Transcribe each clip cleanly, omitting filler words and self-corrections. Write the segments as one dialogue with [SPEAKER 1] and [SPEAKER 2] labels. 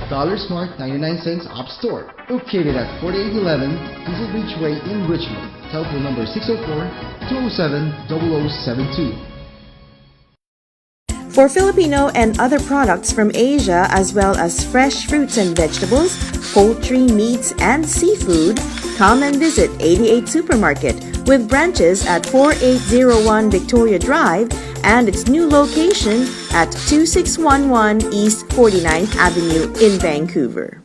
[SPEAKER 1] Smart 99 cents App Store. Located at 4811 Diesel Beach Way in Richmond. Telephone number 604-207-0072.
[SPEAKER 2] For Filipino and other products from Asia, as well as fresh fruits and vegetables, poultry, meats, and seafood, come and visit 88 Supermarket with branches at 4801 Victoria Drive and its new location at 2611 East 49th Avenue in Vancouver.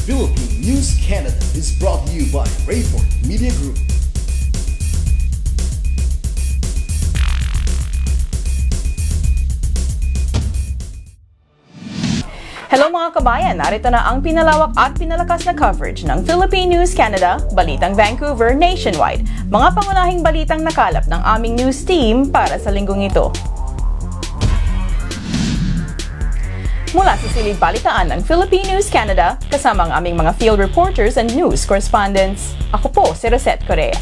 [SPEAKER 3] Philippine News Canada is brought to you by Rayford Media Group.
[SPEAKER 4] Hello mga kabayan, narito na ang pinalawak at pinalakas na coverage ng Philippine News Canada, Balitang Vancouver, Nationwide. Mga pangunahing balitang nakalap ng aming news team para sa linggong ito. Mula sa silid balitaan ng Philippine News Canada, kasama ang aming mga field reporters and news correspondents. Ako po si Rosette Correa.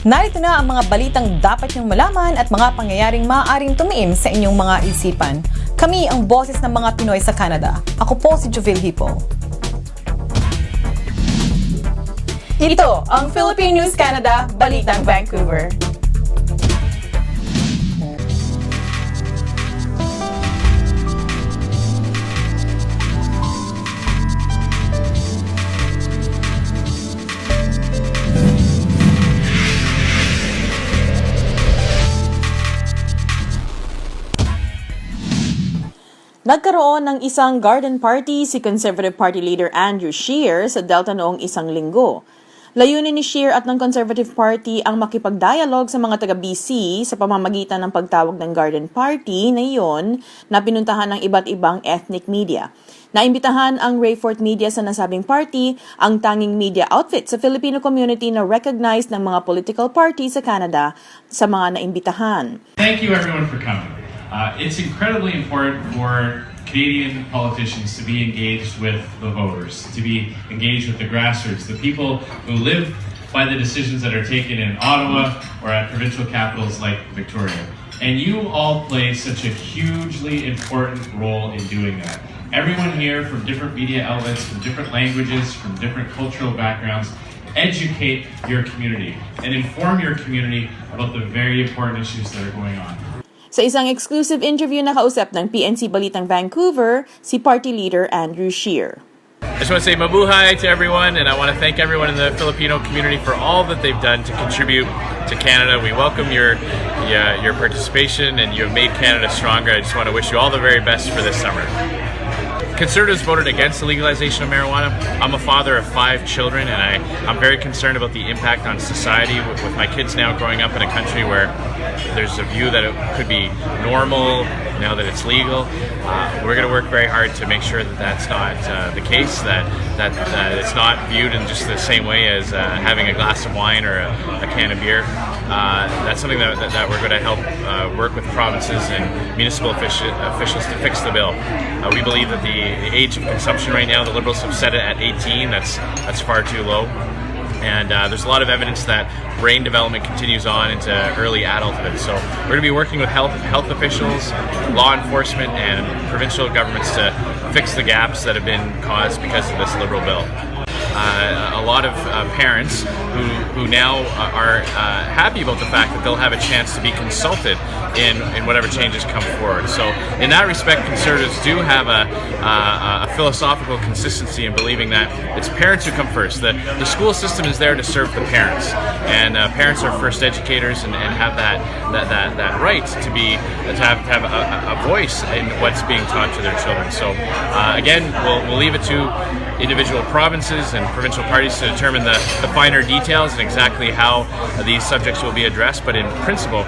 [SPEAKER 4] Narito na ang mga balitang dapat niyong malaman at mga pangyayaring maaaring tumiim sa inyong mga isipan. Kami ang boses ng mga Pinoy sa Canada. Ako po si Jovil Hipo. Ito ang Philippine News Canada, Balitang Vancouver. Nagkaroon ng isang garden party si Conservative Party leader Andrew Scheer sa Delta noong isang linggo. Layunin ni Scheer at ng Conservative Party ang makipag-dialogue sa mga taga-BC sa pamamagitan ng pagtawag ng garden party na iyon na pinuntahan ng iba't ibang ethnic media. Naimbitahan ang Rayford Media sa nasabing party, ang tanging media outfit sa Filipino community na recognized ng mga political party sa Canada sa mga naimbitahan.
[SPEAKER 5] Thank you everyone for coming. It's incredibly important for Canadian politicians to be engaged with the voters, to be engaged with the grassroots, the people who live by the decisions that are taken in Ottawa or at provincial capitals like Victoria. And you all play such a hugely important role in doing that. Everyone here from different media outlets, from different languages, from different cultural backgrounds, educate your community and inform your community about the very important issues that are going on.
[SPEAKER 4] Sa isang exclusive interview na kausap ng PNC Balitang Vancouver, si Party Leader Andrew Scheer.
[SPEAKER 6] I just want to say mabuhay to everyone, and I want to thank everyone in the Filipino community for all that they've done to contribute to Canada. We welcome your participation, and you have made Canada stronger. I just want to wish you all the very best for this summer. Conservatives voted against the legalization of marijuana. I'm a father of 5 children, and I'm very concerned about the impact on society with my kids now growing up in a country where there's a view that it could be normal now that it's legal. We're going to work very hard to make sure that that's not the case, that it's not viewed in just the same way as having a glass of wine or a can of beer. That's something that we're going to help work with provinces and municipal officials to fix the bill. We believe that the age of consumption right now, the Liberals have set it at 18. That's far too low. And there's a lot of evidence that brain development continues on into early adulthood. So we're going to be working with health officials, law enforcement, and provincial governments to fix the gaps that have been caused because of this Liberal bill. A lot of parents who now are happy about the fact that they'll have a chance to be consulted in whatever changes come forward. So in that respect, Conservatives do have a philosophical consistency in believing that it's parents who come first. The school system is there to serve the parents, and parents are first educators and have that right to have a voice in what's being taught to their children. So again, we'll leave it to individual provinces and provincial parties to determine the finer details and exactly how these subjects will be addressed. But in principle,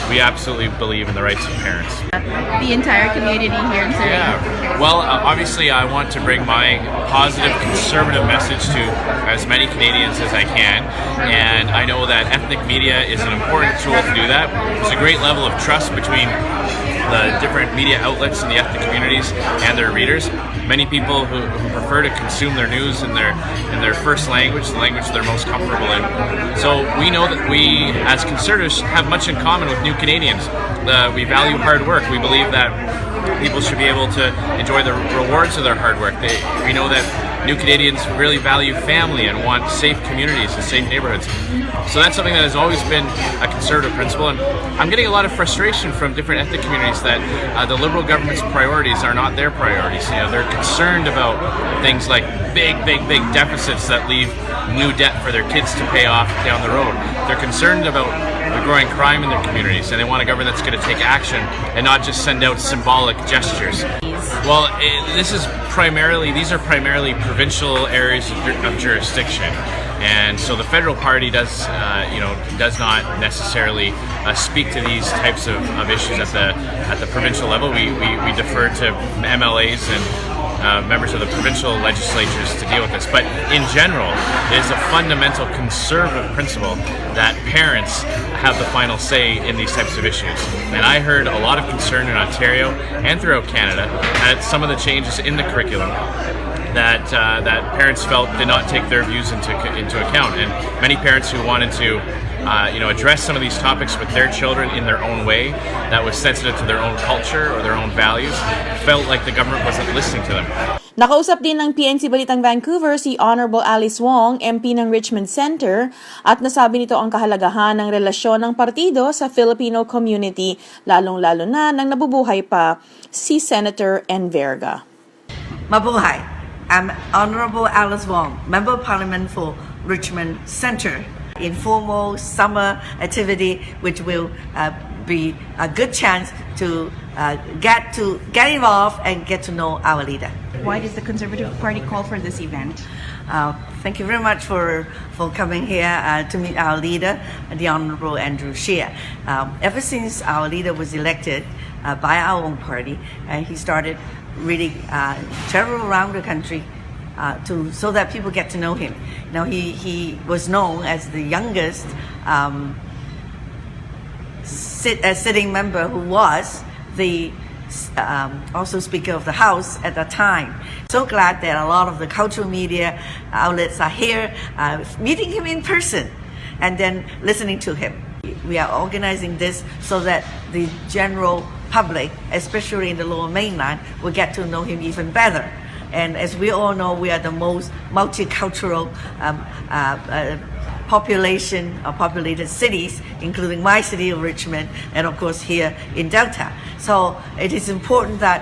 [SPEAKER 6] we absolutely believe in the rights of parents.
[SPEAKER 7] The entire community here in Surrey.
[SPEAKER 6] Yeah. Well, obviously, I want to bring my positive conservative message to as many Canadians as I can, and I know that ethnic media is an important tool to do that. There's a great level of trust between the different media outlets in the ethnic communities and their readers. Many people who prefer to consume their news in their first language, the language they're most comfortable in. So we know that we, as conservatives, have much in common with New Canadians. We value hard work. We believe that people should be able to enjoy the rewards of their hard work. We know that New Canadians really value family and want safe communities and safe neighborhoods. So that's something that has always been a conservative principle. And I'm getting a lot of frustration from different ethnic communities that the Liberal government's priorities are not their priorities. You know, they're concerned about things like big deficits that leave new debt for their kids to pay off down the road. They're concerned about the growing crime in their communities, and they want a government that's going to take action and not just send out symbolic gestures. Well, these are primarily provincial areas of jurisdiction, and so the federal party does not necessarily speak to these types of issues at the provincial level. We defer to MLAs and members of the provincial legislatures to deal with this. But in general, it is a fundamental conservative principle that parents have the final say in these types of issues. And I heard a lot of concern in Ontario and throughout Canada at some of the changes in the curriculum that parents felt did not take their views into account. And many parents who wanted to address some of these topics with their children in their own way that was sensitive to their own culture or their own values felt like the government wasn't listening to them.
[SPEAKER 4] Nakausap din ng PNC Balitang Vancouver si Honorable Alice Wong, MP ng Richmond Center, at nasabi nito ang kahalagahan ng relasyon ng partido sa Filipino community, lalong-lalo na nang nabubuhay pa si Senator Enverga.
[SPEAKER 8] Mabuhay! I'm Honorable Alice Wong, Member of Parliament for Richmond Center. Informal summer activity which will be a good chance to get involved and get to know our leader.
[SPEAKER 7] Why does the Conservative Party call for this event?
[SPEAKER 8] Thank you very much for coming here to meet our leader, the Honorable Andrew Scheer. Ever since our leader was elected by our own party, he started really travel around the country so that people get to know him. Now he was known as the youngest sitting member who was the also Speaker of the House at that time. So glad that a lot of the cultural media outlets are here meeting him in person and then listening to him. We are organizing this so that the general public, especially in the Lower Mainland, will get to know him even better. And as we all know, we are the most multicultural populated cities, including my city of Richmond, and of course here in Delta. So it is important that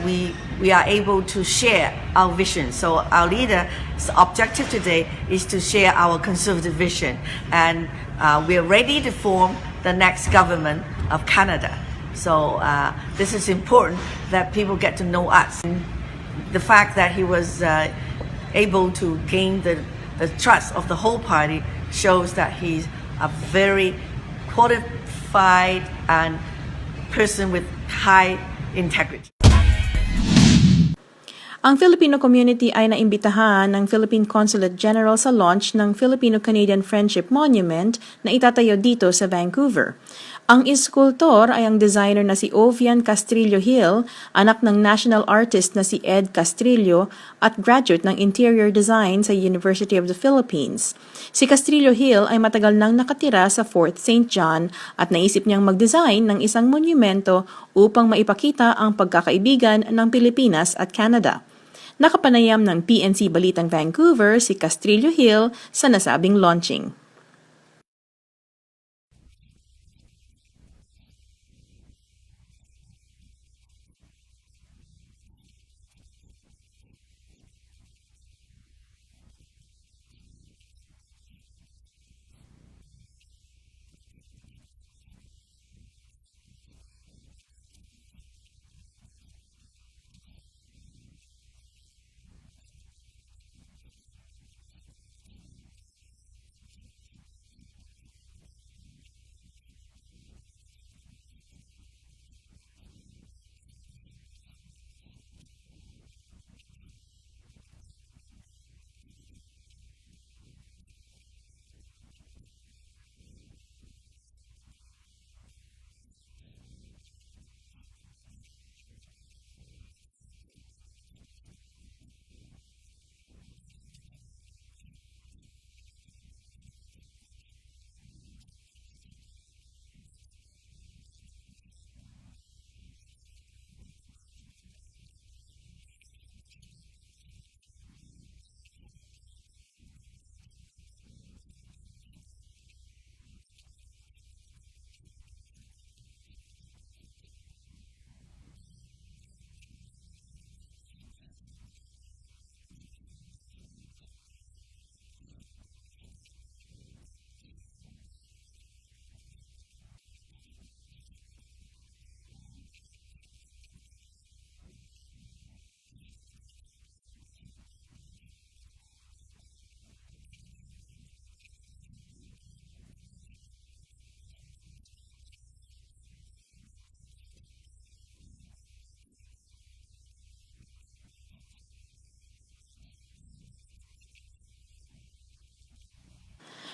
[SPEAKER 8] we are able to share our vision. So our leader's objective today is to share our conservative vision, and we are ready to form the next government of Canada. So this is important that people get to know us. The fact that he was able to gain the trust of the whole party shows that he's a very qualified and person with high integrity.
[SPEAKER 4] Ang Filipino community ay naimbitahan ng Philippine Consulate General sa launch ng Filipino-Canadian Friendship Monument na itatayo dito sa Vancouver. Ang iskultor ay ang designer na si Ovian Castrillo Hill, anak ng national artist na si Ed Castrillo at graduate ng interior design sa University of the Philippines. Si Castrillo Hill ay matagal nang nakatira sa Fort St. John at naisip niyang mag-design ng isang monumento upang maipakita ang pagkakaibigan ng Pilipinas at Canada. Nakapanayam ng PNC Balitang Vancouver si Castrillo Hill sa nasabing launching.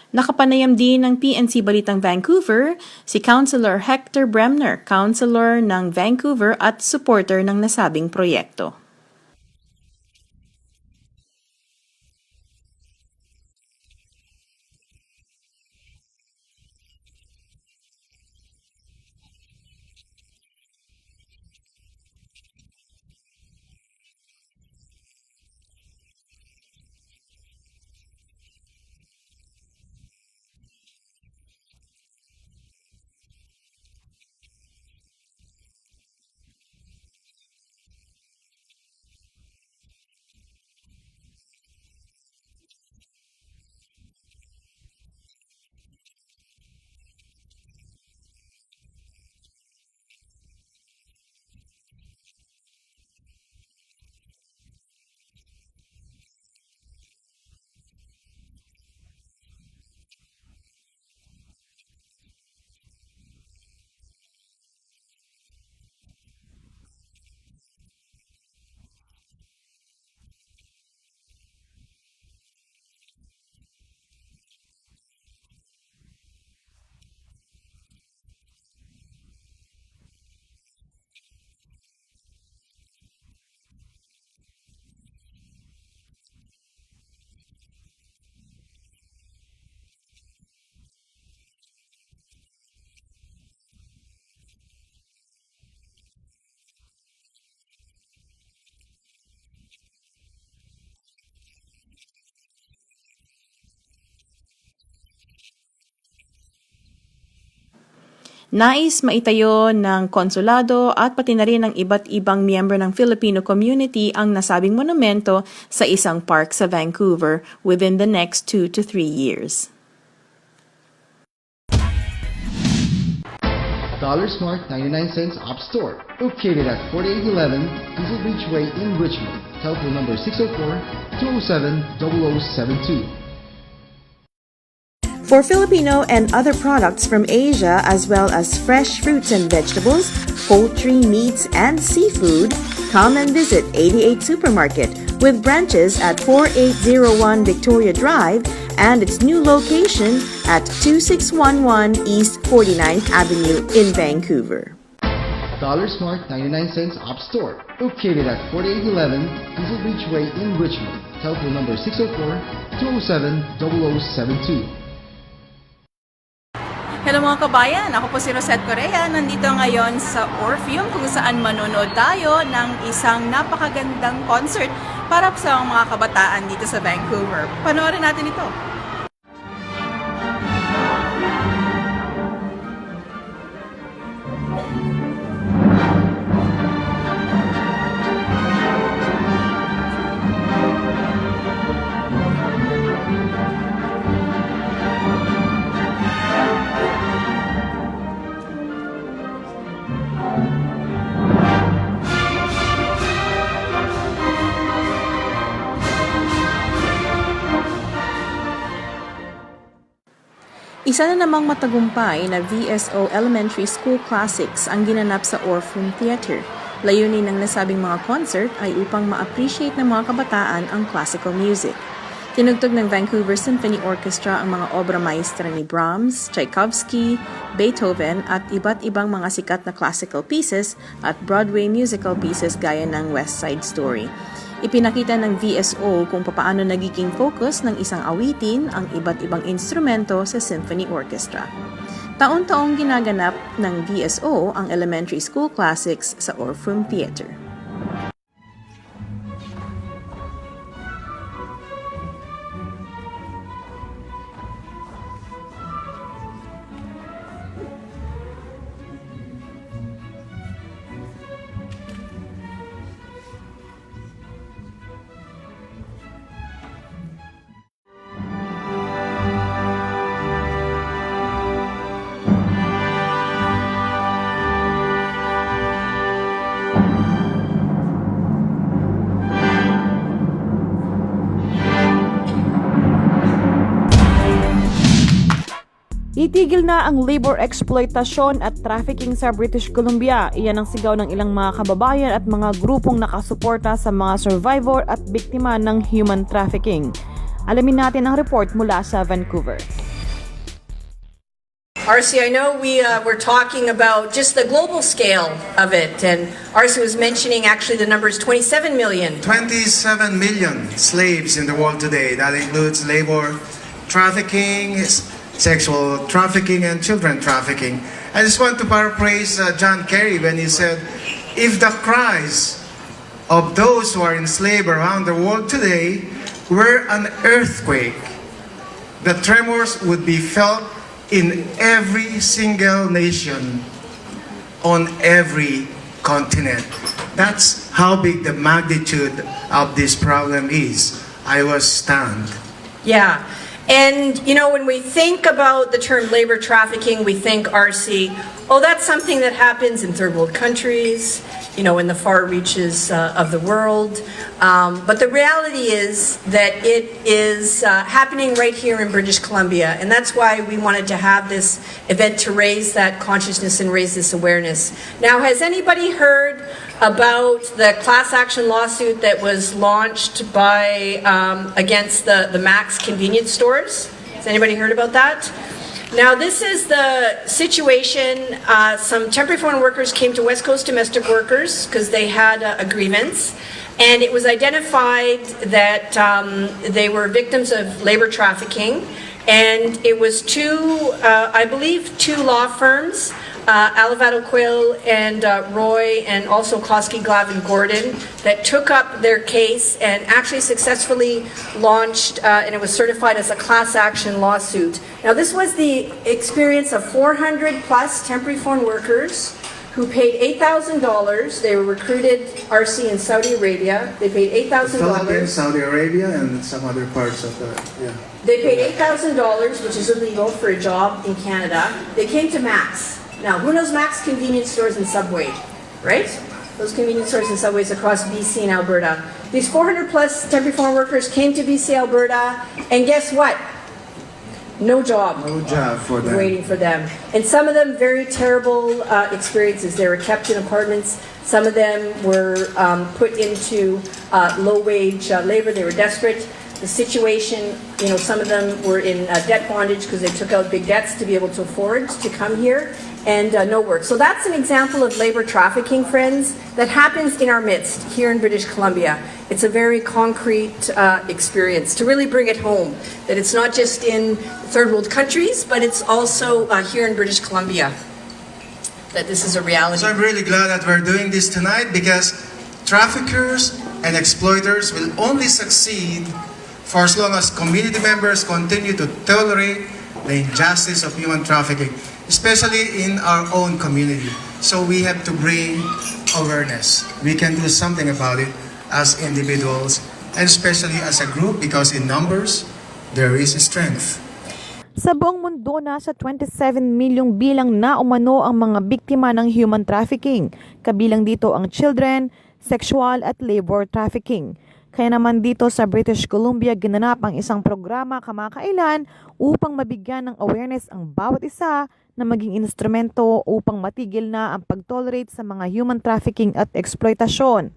[SPEAKER 4] Nakapanayam din ng PNC Balitang Vancouver si Councilor Hector Bremner, Councilor ng Vancouver at supporter ng nasabing proyekto. Nais maitayo ng konsulado at pati na rin ng iba't ibang miyembro ng Filipino community ang nasabing monumento sa isang park sa Vancouver within the next 2 to 3 years.
[SPEAKER 1] Smart 99 cents App Store, located at 4811 Diesel Beach Way in Richmond. Telephone number 604-207-0072.
[SPEAKER 2] For Filipino and other products from Asia, as well as fresh fruits and vegetables, poultry, meats, and seafood, come and visit 88 Supermarket with branches at 4801 Victoria Drive and its new location at 2611 East 49th Avenue in Vancouver.
[SPEAKER 1] Smart 99 cents App Store, located at 4811 Diesel Beach Way in Richmond. Telephone number 604-207-0072.
[SPEAKER 4] Hello mga kabayan, ako po si Rosette Correa. Nandito ngayon sa Orpheum kung saan manonood tayo ng isang napakagandang concert para sa mga kabataan dito sa Vancouver. Panoorin natin ito. Isa na namang matagumpay na VSO Elementary School Classics ang ginanap sa Orpheum Theatre. Layunin ng nasabing mga concert ay upang ma-appreciate ng mga kabataan ang classical music. Tinugtog ng Vancouver Symphony Orchestra ang mga obra maestra ni Brahms, Tchaikovsky, Beethoven at iba't ibang mga sikat na classical pieces at Broadway musical pieces gaya ng West Side Story. Ipinakita ng VSO kung papaano nagiging focus ng isang awitin ang iba't ibang instrumento sa symphony orchestra. Taon-taong ginaganap ng VSO ang elementary school classics sa Orpheum Theatre.
[SPEAKER 9] Itigil na ang labor exploitasyon at trafficking sa British Columbia. Iyan ang sigaw ng ilang mga kababayan at mga grupong nakasuporta sa mga survivor at biktima ng human trafficking. Alamin natin ang report mula sa Vancouver.
[SPEAKER 10] RC, I know we were talking about just the global scale of it, and RC was mentioning actually the number is 27 million.
[SPEAKER 11] 27 million slaves in the world today. That includes labor trafficking, sexual trafficking, and children trafficking. I just want to paraphrase John Kerry when he said, if the cries of those who are enslaved around the world today were an earthquake, the tremors would be felt in every single nation, on every continent. That's how big the magnitude of this problem is. I was stunned.
[SPEAKER 10] Yeah. And, you know, when we think about the term labor trafficking, we think, RC, oh, that's something that happens in third world countries, you know, in the far reaches of the world. But the reality is that it is happening right here in British Columbia. And that's why we wanted to have this event to raise that consciousness and raise this awareness. Now, has anybody heard about the class action lawsuit that was launched by against the Max convenience stores? Has anybody heard about that? Now, this is the situation. Some temporary foreign workers came to West Coast domestic workers because they had a grievance, and it was identified that they were victims of labor trafficking, and it was I believe two law firms, Alavato Quill and Roy, and also Kloski, Glavin, Gordon, that took up their case and actually successfully launched, and it was certified as a class action lawsuit. Now, this was the experience of 400 plus temporary foreign workers who paid $8,000. They were recruited, RC, in Saudi Arabia. They paid $8,000.
[SPEAKER 11] Philippines, Saudi Arabia, and some other parts of the, yeah.
[SPEAKER 10] They paid $8,000, which is illegal, for a job in Canada. They came to Max. Now, who knows Max convenience stores and Subway, right? Those convenience stores and Subways across BC and Alberta. These 400 plus temporary foreign workers came to BC, Alberta, and guess what? No job.
[SPEAKER 11] No job for them.
[SPEAKER 10] Waiting for them. And some of them very terrible experiences. They were kept in apartments. Some of them were put into low-wage labor. They were desperate. The situation, you know, some of them were in debt bondage because they took out big debts to be able to afford to come here, and no work. So that's an example of labor trafficking, friends, that happens in our midst here in British Columbia. It's a very concrete experience to really bring it home, that it's not just in third world countries, but it's also here in British Columbia, that this is a reality.
[SPEAKER 11] So I'm really glad that we're doing this tonight, because traffickers and exploiters will only succeed for as long as community members continue to tolerate the injustice of human trafficking, especially in our own community. So we have to bring awareness. We can do something about it as individuals, and especially as a group, because in numbers, there is strength.
[SPEAKER 9] Sa buong mundo, nasa 27 milyong bilang na umano ang mga biktima ng human trafficking. Kabilang dito ang children, sexual at labor trafficking. Kaya naman dito sa British Columbia, ginanap ang isang programa kamakailan upang mabigyan ng awareness ang bawat isa na maging instrumento upang matigil na ang pag-tolerate sa mga human trafficking at exploitasyon.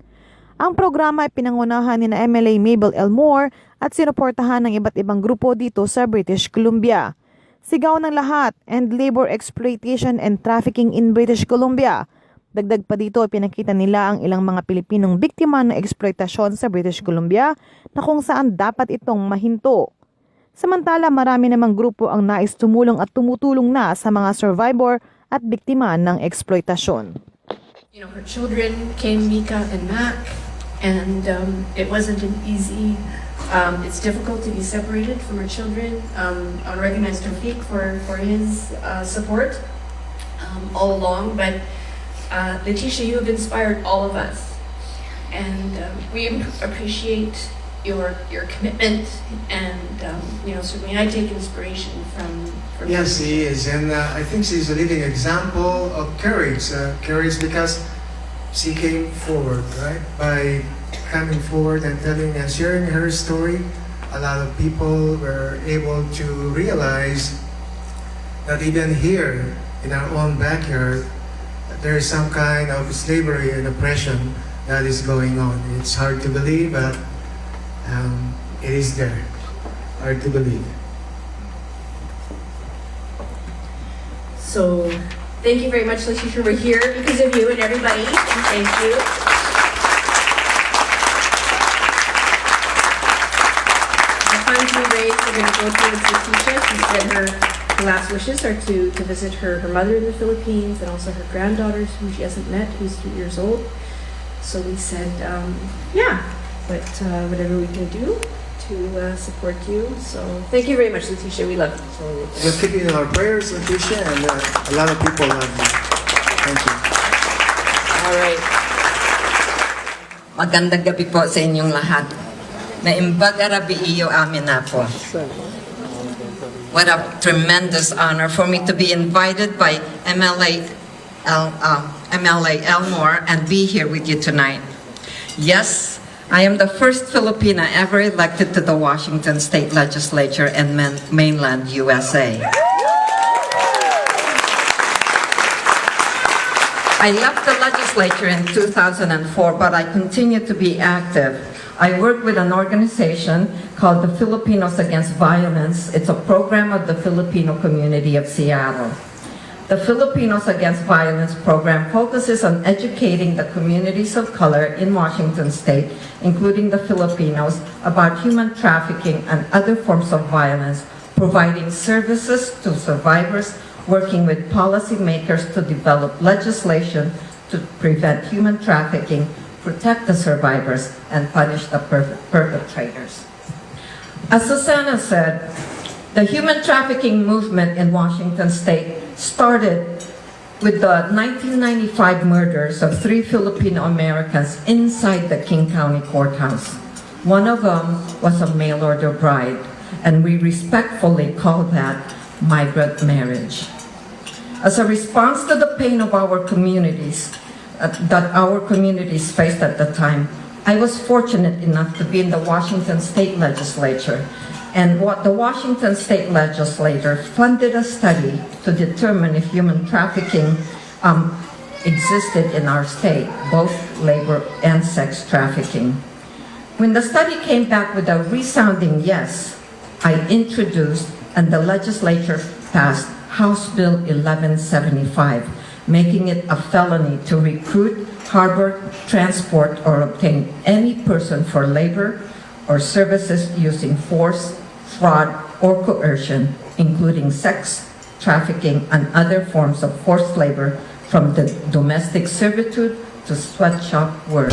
[SPEAKER 9] Ang programa ay pinangunahan ni na MLA Mabel Elmore at sinuportahan ng iba't ibang grupo dito sa British Columbia. Sigaw ng lahat, End Labor Exploitation and Trafficking in British Columbia. Dagdag pa dito, pinakita nila ang ilang mga Pilipinong biktima ng eksploitasyon sa British Columbia na kung saan dapat itong mahinto. Samantala, marami namang grupo ang nais tumulong at tumutulong na sa mga survivor at biktima ng eksploitasyon.
[SPEAKER 10] You know, her children came, Mika and Mac, and it wasn't an easy, it's difficult to be separated from her children. I recognize Tawfiq for his support all along, but Letitia, you have inspired all of us, and we appreciate your commitment, and you know, certainly I take inspiration from
[SPEAKER 11] Yes, she is, and I think she's a living example of courage. Courage because she came forward, right? By coming forward and telling and sharing her story, a lot of people were able to realize that even here in our own backyard, there is some kind of slavery and oppression that is going on. It's hard to believe, but it is there. Hard to believe.
[SPEAKER 10] So thank you very much, Leticia. We're here because of you and everybody. Thank you. The funds we raised are going to go towards Leticia. She said her last wishes are to visit her mother in the Philippines and also her granddaughters who she hasn't met, who's 3 years old. So we said, but whatever we can do to support you. So thank you very much, Leticia. We love you.
[SPEAKER 11] We'll keep you in our prayers, Leticia, and a lot of people love you. Thank you.
[SPEAKER 12] All right. Magandang gabi po sa inyong lahat. Naimbaga rabi iyo amin na po. What a tremendous honor for me to be invited by MLA Elmore and be here with you tonight. Yes, I am the first Filipina ever elected to the Washington State Legislature in mainland USA. I left the legislature in 2004, but I continue to be active. I work with an organization called the Filipinos Against Violence. It's a program of the Filipino community of Seattle. The Filipinos Against Violence program focuses on educating the communities of color in Washington State, including the Filipinos, about human trafficking and other forms of violence, providing services to survivors, working with policymakers to develop legislation to prevent human trafficking, protect the survivors, and punish the perpetrators. As Susanna said, the human trafficking movement in Washington State started with the 1995 murders of 3 Filipino Americans inside the King County Courthouse. One of them was a mail-order bride, and we respectfully call that migrant marriage. As a response to the pain of our communities, that our communities faced at the time, I was fortunate enough to be in the Washington State Legislature, and the Washington State Legislature funded a study to determine if human trafficking existed in our state, both labor and sex trafficking. When the study came back with a resounding yes, I introduced and the legislature passed House Bill 1175, making it a felony to recruit, harbor, transport, or obtain any person for labor or services using force, fraud, or coercion, including sex, trafficking, and other forms of forced labor, from the domestic servitude to sweatshop work.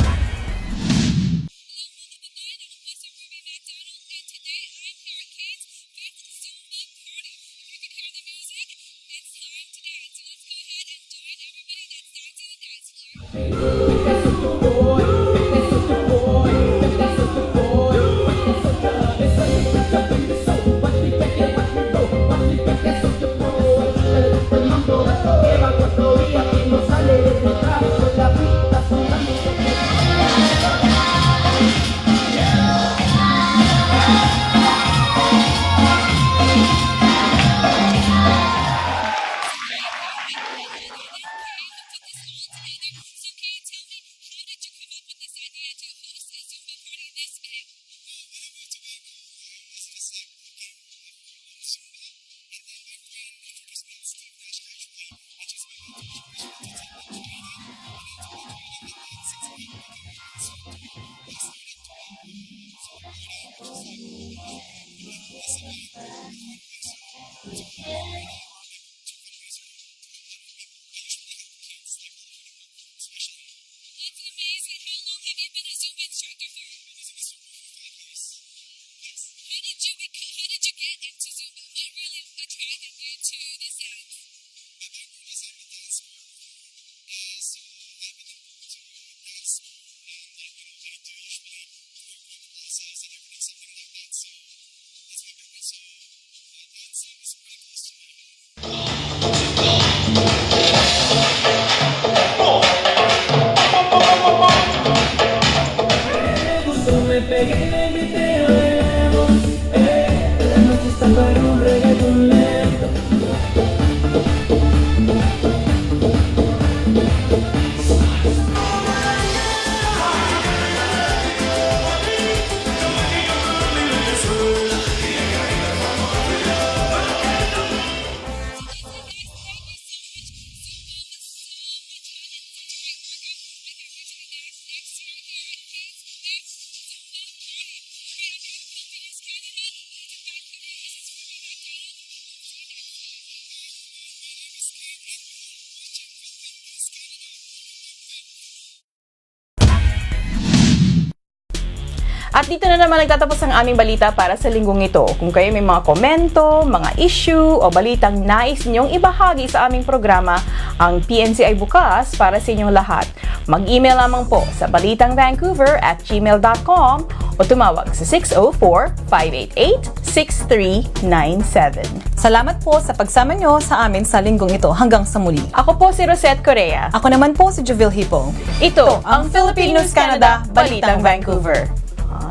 [SPEAKER 4] At dito na naman nagtatapos ang aming balita para sa linggong ito. Kung kayo may mga komento, mga issue o balitang nais ninyong ibahagi sa aming programa, ang PNC ay bukas para sa inyong lahat. Mag-email lamang po sa balitangvancouver@gmail.com o tumawag sa 604-588-6397.
[SPEAKER 13] Salamat po sa pagsama nyo sa amin sa linggong ito. Hanggang sa muli.
[SPEAKER 4] Ako po si Rosette Correa.
[SPEAKER 13] Ako naman po si Juvil Hipo.
[SPEAKER 4] Ito ang Philippine News Canada, Balitang Vancouver.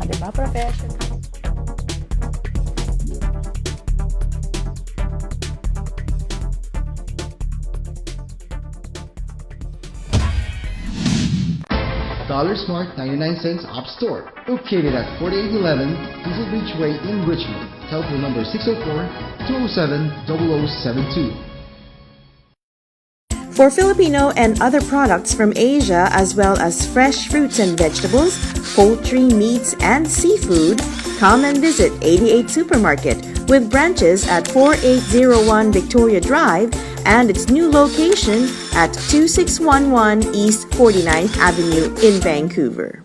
[SPEAKER 4] Diba, professional?
[SPEAKER 1] Dollar Smart 99 cents App Store, located at 4811 Diesel Beach Way in Richmond. Telephone number 604-207-0072.
[SPEAKER 2] For Filipino and other products from Asia, as well as fresh fruits and vegetables, poultry, meats, and seafood, come and visit 88 Supermarket with branches at 4801 Victoria Drive and its new location at 2611 East 49th Avenue in Vancouver.